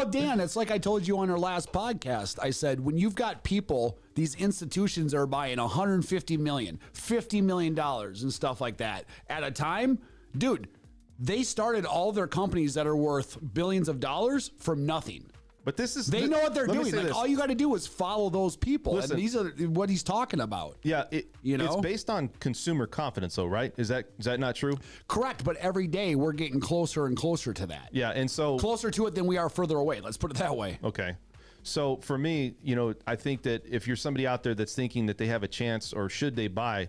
Well, Dan, it's like I told you on our last podcast. I said, when you've got people, these institutions are buying 150 million, $50 million and stuff like that at a time, dude, they started all their companies that are worth billions of dollars from nothing. But they know what they're doing. Like, all you got to do is follow those people. Listen, and these are what he's talking about. Yeah. It's based on consumer confidence though, right? Is that not true? Correct. But every day we're getting closer and closer to that. Yeah. And so closer to it than we are further away. Let's put it that way. Okay. So for me, I think that if you're somebody out there that's thinking that they have a chance or should they buy,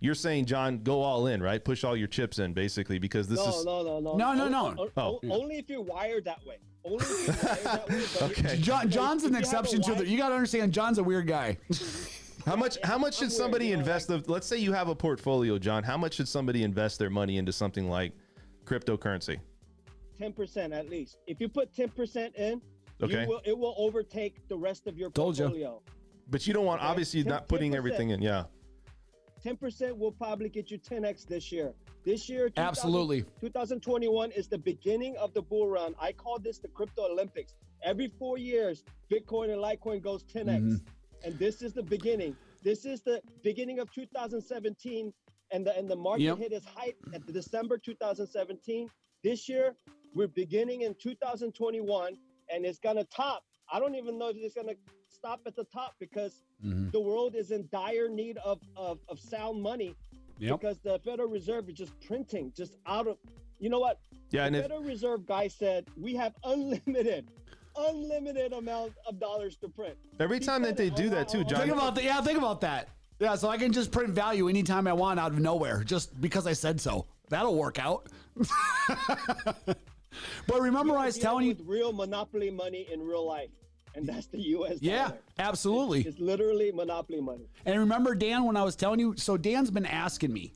you're saying, John, go all in, right? Push all your chips in, basically, because this is... No. Only if you're wired that way. Only if you're wired that way. Okay. John's an exception to the... You got to understand, John's a weird guy. How much should somebody invest? Let's say you have a portfolio, John. How much should somebody invest their money into something like cryptocurrency? 10% at least. If you put 10% in, okay, it will overtake the rest of your portfolio. But you don't want, obviously, not putting everything in, yeah. 10% will probably get you 10x this year. This year, absolutely. 2021 is the beginning of the bull run. I call this the crypto Olympics. Every 4 years, Bitcoin and Litecoin goes 10x, and this is the beginning. This is the beginning of 2017, and the market hit its height at the December 2017. This year, we're beginning in 2021, and it's gonna top. I don't even know if it's gonna stop at the top because the world is in dire need of sound money because the Federal Reserve is just printing just out of, you know what? Yeah, the Federal Reserve guy said we have unlimited amount of dollars to print. Every time that they do that too, John. Think about that. Yeah, so I can just print value anytime I want out of nowhere just because I said so. That'll work out. But remember, I was telling you, real monopoly money in real life. And that's the U.S. dollar. Yeah, absolutely. It's literally monopoly money. And remember, Dan, when I was telling you, so Dan's been asking me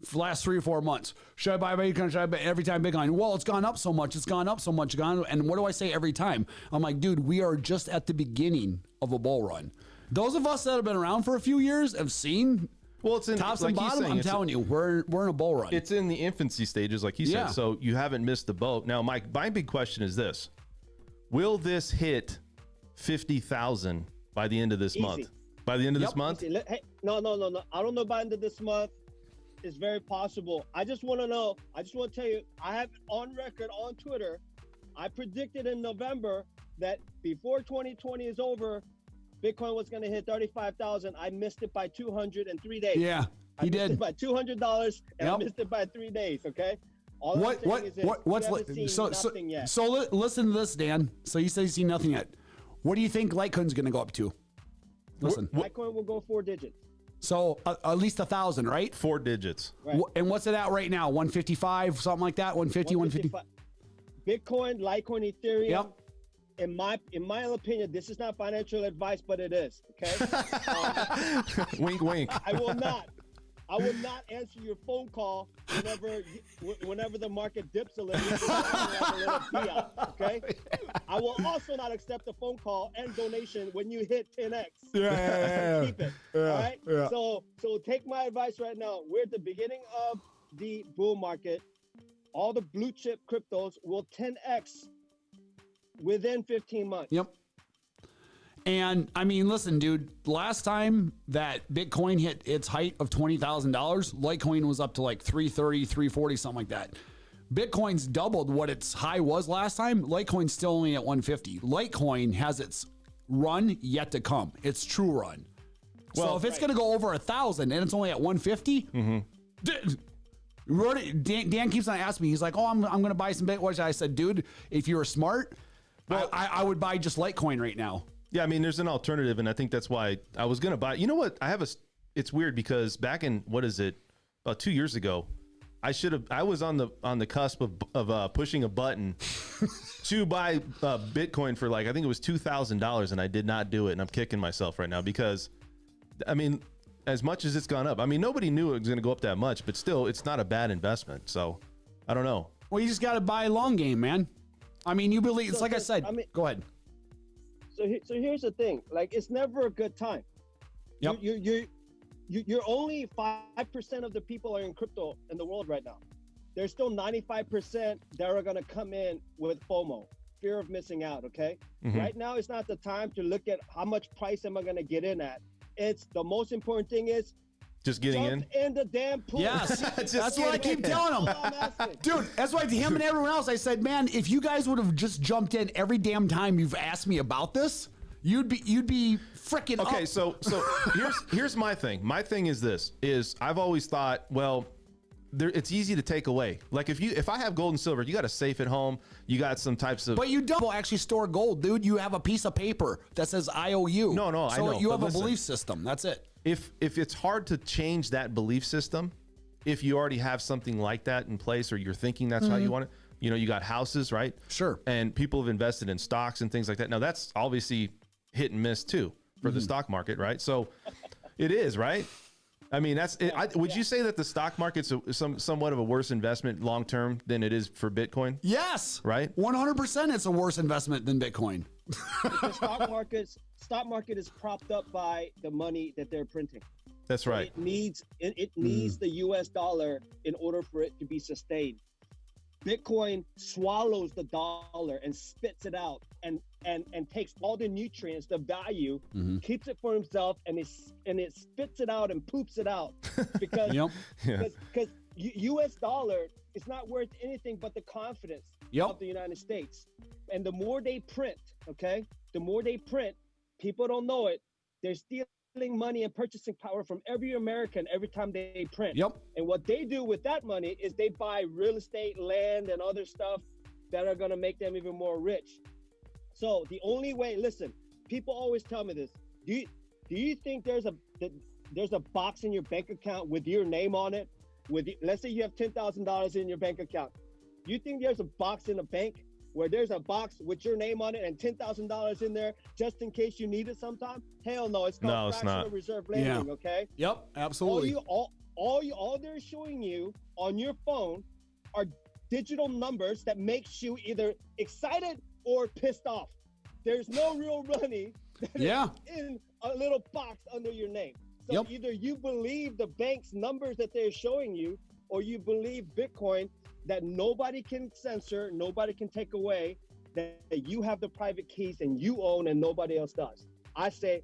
for the last 3 or 4 months, should I buy Bitcoin? Should I buy every time Bitcoin? Well, it's gone up so much. It's gone up so much. And what do I say every time? I'm like, dude, we are just at the beginning of a bull run. Those of us that have been around for a few years have seen it's in tops and bottom. I'm telling you, we're in a bull run. It's in the infancy stages, like he said. So you haven't missed the boat. Now, my big question is this: will this hit 50,000 by the end of this month? By the end of this month? Hey, no. I don't know by the end of this month. It's very possible. I just want to know. I just want to tell you, I have on record on Twitter. I predicted in November that before 2020 is over, Bitcoin was going to hit 35,000. I missed it by 203 days. Yeah, he did. I missed it by $200, and I missed it by 3 days. Okay. So listen to this, Dan. So you say you see nothing yet. What do you think Litecoin's going to go up to? Listen, Litecoin will go 4 digits. So at least 1,000, right? 4 digits. Right. And what's it at right now? 155, something like that. 150, 150. Bitcoin, Litecoin, Ethereum. Yep. In my opinion, this is not financial advice, but it is. Okay. Wink, wink. I will not answer your phone call whenever the market dips a little. Okay. I will also not accept a phone call and donation when you hit 10x. Yeah. Keep it. All right. Yeah. So take my advice right now. We're at the beginning of the bull market. All the blue chip cryptos will 10x within 15 months. Yep. And I mean, listen, dude, last time that Bitcoin hit its height of $20,000, Litecoin was up to like 330, 340, something like that. Bitcoin's doubled what its high was last time. Litecoin's still only at 150. Litecoin has its run yet to come. Its true run. Well, so if it's going to go over 1,000 and it's only at 150, Dan keeps on asking me. He's like, "Oh, I'm going to buy some Bitcoin." I said, "Dude, if you were smart, I would buy just Litecoin right now." Yeah, I mean, there's an alternative, and I think that's why I was going to buy. You know what? It's weird because back in about 2 years ago, I was on the cusp of pushing a button to buy Bitcoin for I think it was $2,000, and I did not do it, and I'm kicking myself right now because, I mean, as much as it's gone up, I mean, nobody knew it was going to go up that much, but still, it's not a bad investment. So, I don't know. Well, you just got to buy long game, man. I mean, you believe it's like I said. Go ahead. So here's the thing. It's never a good time. Yep. You're only 5% of the people are in crypto in the world right now. There's still 95% that are going to come in with FOMO. fear of missing out, okay? Right now, it's not the time to look at how much price am I going to get in at. It's the most important thing is just getting jump in the damn pool. Yes, that's what I keep telling That's them. all I'm asking. Dude, that's why to him and everyone else, I said, man, if you guys would have just jumped in every damn time you've asked me about this, you'd be freaking Okay, up. so here's my thing. My thing is this: I've always thought, well, it's easy to take away. Like if I have gold and silver, you got a safe at home. You got some types of. But you don't actually store gold, dude. You have a piece of paper that says IOU. No, so I know. you but have listen, a belief system. That's it. If it's hard to change that belief system, if you already have something like that in place, or you're thinking that's how you want it, you got houses, right? Sure. And people have invested in stocks and things like that. Now that's obviously hit and miss too for the stock market, right? So it is, right? I mean, would you say that the stock market's somewhat of a worse investment long term than it is for Bitcoin? Yes. Right? 100% it's a worse investment than Bitcoin. The stock market is propped up by the money that they're printing. That's right. It needs the US dollar in order for it to be sustained. Bitcoin swallows the dollar and spits it out and takes all the nutrients, the value, keeps it for himself, and it spits it out and poops it out because US dollar is not worth anything but the confidence of the United States. And the more they print, people don't know it, they're stealing money and purchasing power from every American every time they print. And what they do with that money is they buy real estate, land, and other stuff that are going to make them even more rich. So the only way, listen, people always tell me this. Do you think there's a box in your bank account with your name on it? Let's say you have $10,000 in your bank account. You think there's a box in a bank where there's a box with your name on it and $10,000 in there just in case you need it sometime? Hell no, it's called fractional reserve lending, okay? Yep, absolutely. All they're showing you on your phone are digital numbers that makes you either excited or pissed off. There's no real money that is in a little box under your name. So either you believe the bank's numbers that they're showing you, or you believe Bitcoin that nobody can censor, nobody can take away, that you have the private keys and you own and nobody else does. I say,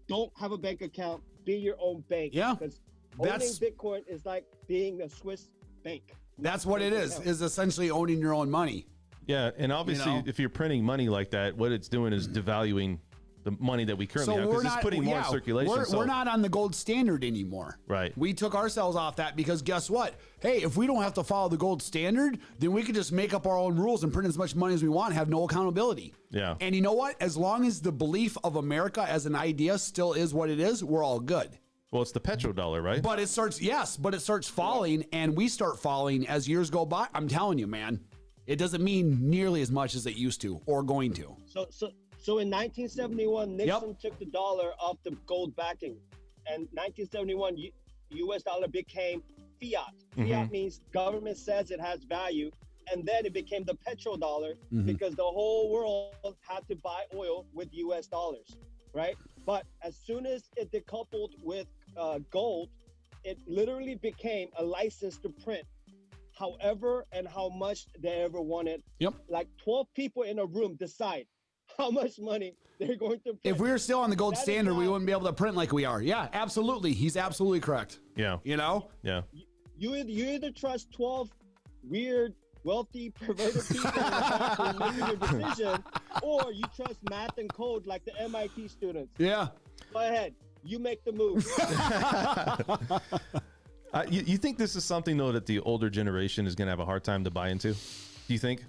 don't have a bank account, be your own bank. Yeah. Because owning Bitcoin is like being a Swiss bank. That's what it is essentially owning your own money. Yeah, and obviously if you're printing money like that, what it's doing is devaluing the money that we currently have, because it's putting more in circulation. We're not on the gold standard anymore. Right. We took ourselves off that because guess what? Hey, if we don't have to follow the gold standard, then we could just make up our own rules and print as much money as we want, have no accountability. Yeah. And you know what? As long as the belief of America as an idea still is what it is, we're all good. Well, it's the petrodollar, right? But it starts falling, and we start falling as years go by. I'm telling you, man, it doesn't mean nearly as much as it used to or going to. So in 1971, Nixon took the dollar off the gold backing. And 1971, US dollar became fiat. Fiat means government says it has value. And then it became the petrodollar because the whole world had to buy oil with US dollars, right? But as soon as it decoupled with gold, it literally became a license to print however and how much they ever wanted. Like 12 people in a room decide how much money they're going to print. If we were still on the gold standard, we wouldn't be able to print like we are. Yeah, absolutely. He's absolutely correct. Yeah. You know? Yeah. You either trust 12 weird, wealthy, perverted people in making your decision, or you trust math and code like the MIT students. Yeah. Go ahead. You make the move. You think this is something, though, that the older generation is going to have a hard time to buy into? Do you think?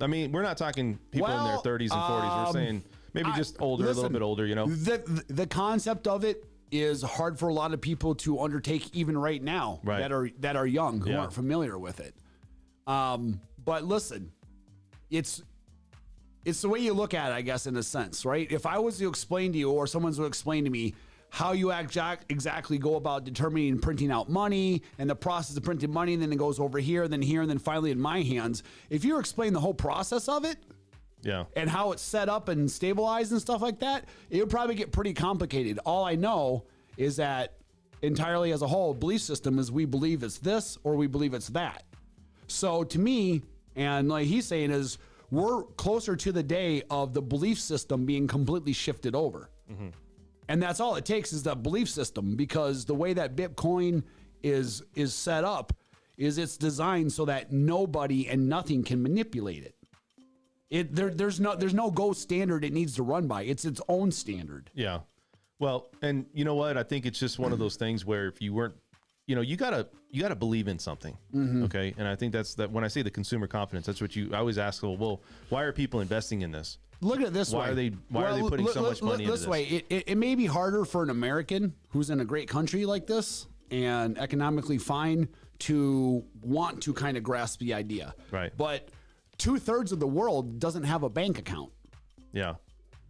I mean, we're not talking people in their 30s and 40s. We're saying maybe just older, a little bit older, you know? The concept of it is hard for a lot of people to undertake even right now that are young, who aren't familiar with it. But listen, it's the way you look at it, I guess, in a sense, right? If I was to explain to you, or someone's to explain to me how you exactly go about determining and printing out money and the process of printing money, and then it goes over here, then here, and then finally in my hands. If you explain the whole process of it, and how it's set up and stabilized and stuff like that, it would probably get pretty complicated. All I know is that entirely as a whole, belief system is we believe it's this or we believe it's that. So to me, and like he's saying, is we're closer to the day of the belief system being completely shifted over. And that's all it takes is that belief system, because the way that Bitcoin is set up is it's designed so that nobody and nothing can manipulate it. There's no gold standard it needs to run by. It's its own standard. Yeah. Well, and you know what? I think it's just one of those things where if you weren't, you gotta believe in something. Okay. And I think that's that when I say the consumer confidence, that's what I always ask, well, why are people investing in this? Look at it this way. Why are they putting so much money into this? This way, it may be harder for an American who's in a great country like this and economically fine to want to kind of grasp the idea. Right. But 2/3 of the world doesn't have a bank account. Yeah.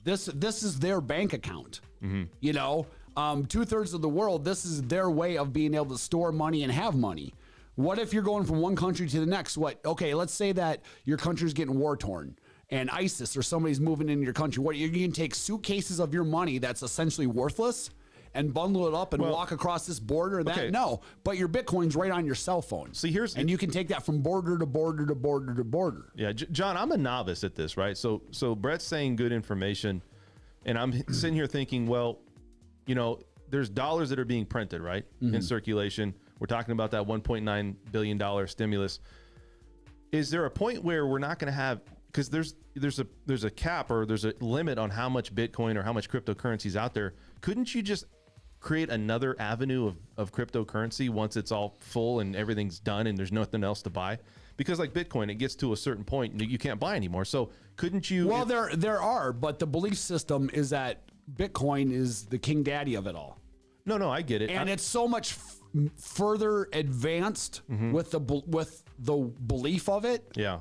This is their bank account. 2/3 of the world, this is their way of being able to store money and have money. What if you're going from one country to the next? Okay, let's say that your country's getting war torn and ISIS or somebody's moving into your country. You can take suitcases of your money that's essentially worthless and bundle it up and walk across this border. No, but your Bitcoin's right on your cell phone. See, and you can take that from border to border to border to border. Yeah, John, I'm a novice at this, right? So Brett's saying good information, and I'm sitting here thinking, well, there's dollars that are being printed, right, in circulation. We're talking about that $1.9 billion stimulus. Is there a point where we're not going to have, because there's a cap or there's a limit on how much Bitcoin or how much cryptocurrencies out there? Couldn't you just create another avenue of cryptocurrency once it's all full and everything's done and there's nothing else to buy? Because like Bitcoin, it gets to a certain point and you can't buy anymore. So couldn't you? Well, there are, but the belief system is that Bitcoin is the king daddy of it all. No, I get it. And it's so much further advanced with the belief of it. Yeah.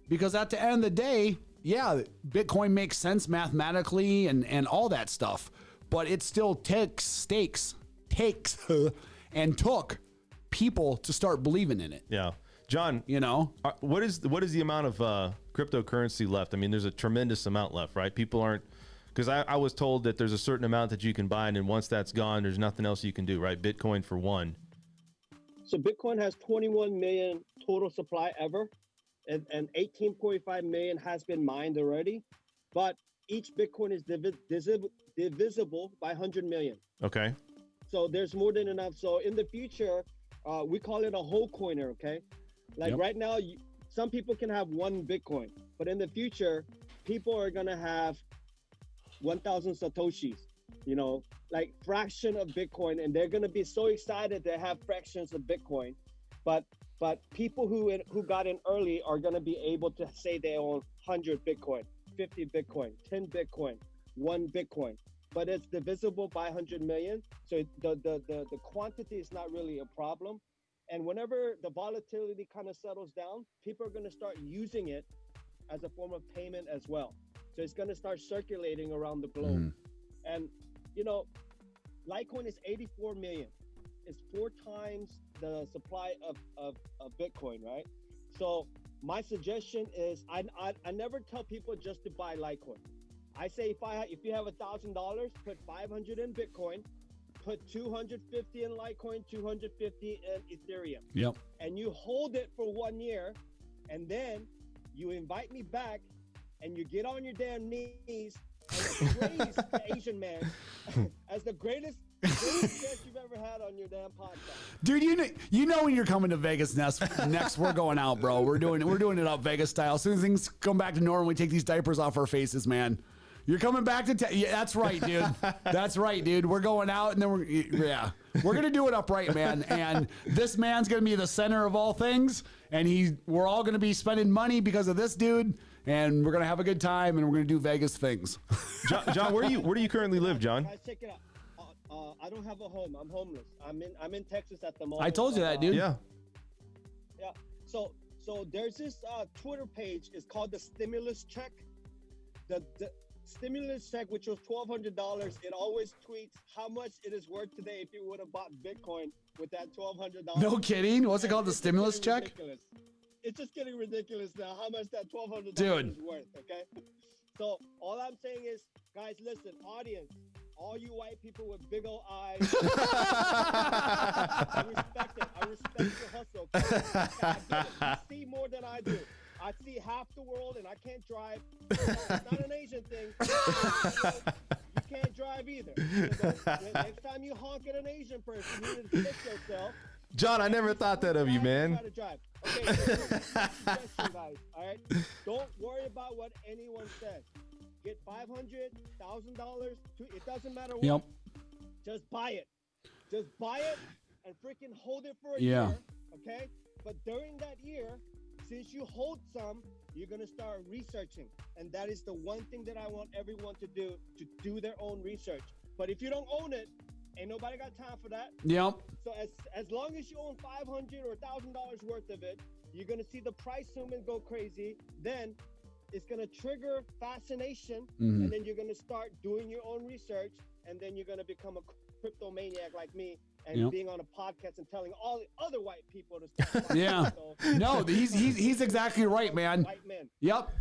Because at the end of the day, yeah, Bitcoin makes sense mathematically and all that stuff, but it still takes and took people to start believing in it. Yeah. John, what is the amount of cryptocurrency left? I mean, there's a tremendous amount left, right? People aren't, because I was told that there's a certain amount that you can buy, and then once that's gone, there's nothing else you can do, right? Bitcoin for one. So Bitcoin has 21 million total supply ever, and 18.5 million has been mined already. But each Bitcoin is divisible by 100 million. Okay. So there's more than enough. So in the future, we call it a whole coiner, okay? Like right now, some people can have one Bitcoin, but in the future, people are gonna have 1,000 Satoshis, like fraction of Bitcoin, and they're gonna be so excited to have fractions of Bitcoin. But people who got in early are gonna be able to say they own 100 Bitcoin, 50 Bitcoin, 10 Bitcoin, 1 Bitcoin. But it's divisible by 100 million, so the quantity is not really a problem. And whenever the volatility kind of settles down, people are going to start using it as a form of payment as well. So it's going to start circulating around the globe. And Litecoin is 84 million. It's 4 times the supply of Bitcoin, right? So my suggestion is I never tell people just to buy Litecoin. I say if you have $1,000, put 500 in Bitcoin, put 250 in Litecoin, 250 in Ethereum. Yep. And you hold it for 1 year, and then you invite me back, and you get on your damn knees and praise the Asian man as the greatest guest you've ever had on your damn podcast. Dude, you know when you're coming to Vegas next we're going out, bro. We're doing it up Vegas style. As soon as things come back to normal, we take these diapers off our faces, man. You're coming back to yeah, that's right, dude. That's right, dude. We're going out, and then we're gonna do it upright, man. And this man's gonna be the center of all things, and we're all gonna be spending money because of this dude, and we're gonna have a good time, and we're gonna do Vegas things. John, where do you currently live, John? Guys, check it out. I don't have a home. I'm homeless. I'm in Texas at the moment. I told you that, dude. Yeah. Yeah. So there's this Twitter page. It's called the stimulus check. The stimulus check, which was $1,200, it always tweets how much it is worth today if you would have bought Bitcoin with that $1,200. No kidding. What's it called? The stimulus check? Ridiculous. It's just getting ridiculous now how much that $1,200 Dude. is worth, okay? So all I'm saying is, guys, listen, audience, all you white people with big old eyes, I respect it. I respect your hustle. Okay? I get it. You see more than I do. I see half the world and I can't drive. It's not an Asian thing. You can't drive either. So next time you honk at an Asian person, you need to check yourself. John, I never thought that of you, man. Try to drive. Okay, so suggestion, guys. All right, don't worry about what anyone says. Get $500,000. It doesn't matter what. Yep. Just buy it. Just buy it and freaking hold it for a Yeah. year. Okay. But during that year, since you hold some, you're gonna start researching, and that is the one thing that I want everyone to do their own research. But if you don't own it, ain't nobody got time for that. Yep. So as long as you own $500 or $1,000 worth of it, you're gonna see the price movement go crazy. Then it's gonna trigger fascination, and then you're gonna start doing your own research, and then you're gonna become a crypto maniac like me, and being on a podcast and telling all the other white people to start. Yeah. No, he's exactly right, man. White men. Yep.